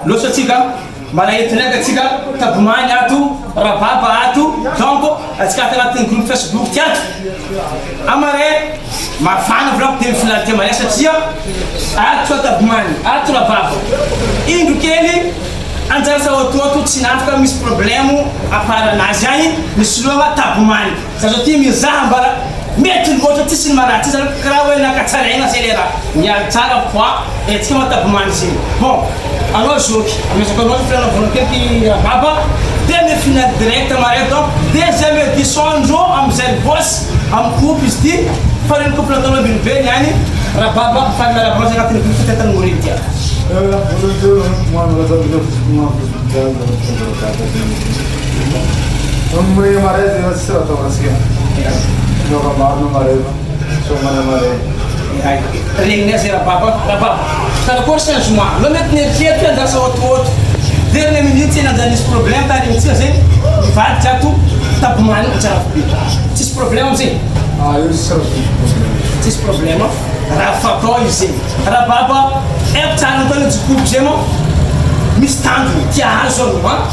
losatsika mbala entinaka atsika tabomany ato rababa ato donc atsika agnatin'ny groupe Facebook ty ato amare mafana volako de mifilanty mare satria ato tabomany ato rababa indro kely anjara sa ototo tsy nafaka misy problème aparanazy agny misy loha tabomany zazoty mizaha mbala mety loatra ty sy ny maratsy zany karaha hoe nakatsaraigna zay le raha miary tsara poids tsika matabomany zay bon anao zoky amezako anao filana vonakeky rababa de mifina direct mare donc deuxième édition andro amizay boss amy couple izy ty fa reny couple ataonao ambinibeny any rababa fagnarabana zay agnatin'ny couple tetany moriny tia regny zay rababa karakory changement lo mety neritiety anjasa ototo dernière minute eny anjany misy problème taregny tsika zay mivaditsy ato tabomany tsara be tsisy problème amizay tsisy problème raha fatao izy zay rababa eko tsara ataony jikobo zay mo misy tandrony tia azo anao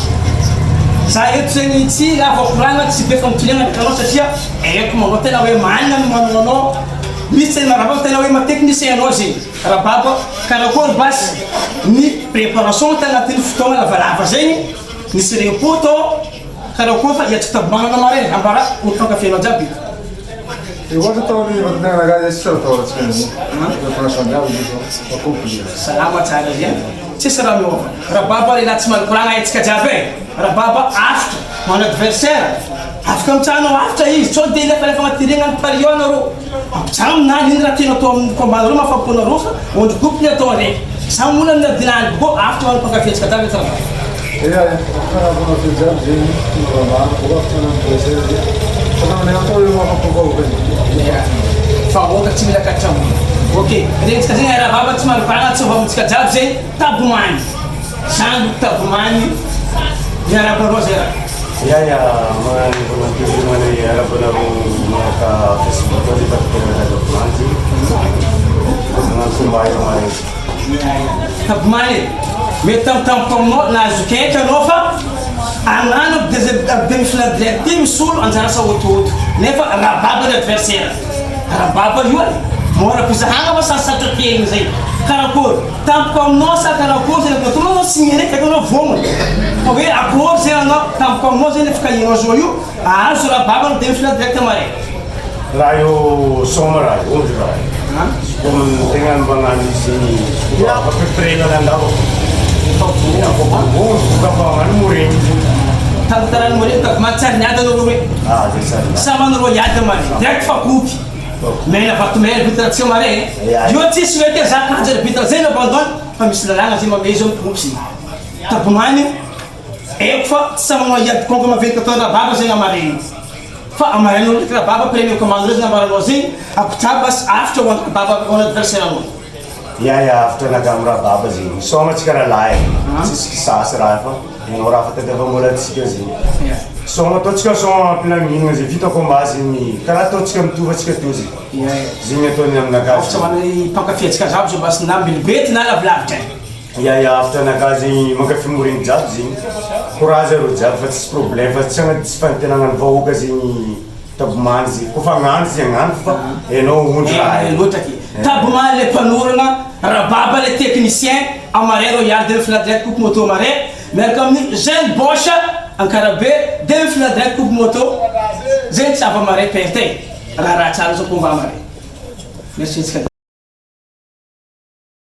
za eto zegny tsy lavakoragna tsy be famitiliagna ndraikanao satria eko manao tena hoe manina no manonanao misy tena rababa tena hoe matechnicien anao zegny rababa karakory basy ny préparation ta agnatin'ny fotoagna lavalava zegny nisy repoto karakory fa iatsika tabomanana mare ambara otofankafianao jiaby Igual tao ni batna na gaja sio tao tsena. Kwa sababu salama tsara zay tsisy raha miova rababa le latsy malakoragna etsika jiaby rababa afitra mana adversaire afaka mitsanao afitra izy tsao de lefa agnatirena ny parion anareo ampitsano aminany iny raha tiana atao amin'ny combat nareo mahafapo anareo fa ondry groupe ny atao raiky samy olona amin'ny adinany ko afitra mana mpankafy etsika jiaby tsara kana bona fizer zeni normal ko after pressure kana ne atao yo mahafapo fa oka tsy mila katramo ok regny tsika zegny rababa tsy maripagna tsy ovamitsika jiaby zay tabomany sandro tabomany miarabarao zay raha ya mani volunteer mani ara bonaru maka Facebook di pakai ada nanti langsung bayar mani tabomany mety tamtampono nazo keka anao fa anano demi-finale direct ty misolo anjara sa ototo nefa rababa ny adversaire rababa io ay mora pizahagna fa sasatra kely zay karakory tampoko aminao sa karakory zay natoanao signereky anao vomona fa hoe akory zay anao tampoko aminao zay nefa kahinao zao io azo rababa ny demi-finale direct mare raha io soma raha io ondry raha como tegna mbanany izy apeprena landavo kapagnano moregny tantarany moregny tabomany tsary niady anao hoe samanareo iady mare direct fa kopy mena vatomena arbitre tsika mare io tsisy hoe te za kanja arbitre zay na abandonne fa misy lalàgna zay mame zao mikompy tabomany eko fa tsy samanao iady konko maventy atao rababa zay namaregny fa amarenao ndraiky rababa premier commande reo zay namaranao zay akotsaba bas afitra ho rababa ho adversaire anao ya after nagam rababa zay soma tsika raha lahy tsisy kisasy raha fa anao raha fa tadiava-mbola tsika zay soma ataotsika soma ampilaminana zay vita combat zegny karaha ataotsika mitovy atsika teo zay zegny ataony aminakazy after mana mpankafy tsika jiaby zay basy na milibety na lavilavitra ya after nakazy mankafy moregny jiaby zegny courage areo jiaby fa tsisy problème fa tsy agnaty tsy fantenanany vahoaka zegny tabomany zay kofa agnano zay agnano fa anao ondry raha loatraky tabomany le mpanorana rababa le technicien amarero iary demi-finale direct coupe moto mare miaraka amin'ny jeune boche ankarabe demi-finale direct coupe moto zegny tsy ava mare perte raha tsara zao combat mare merci tsika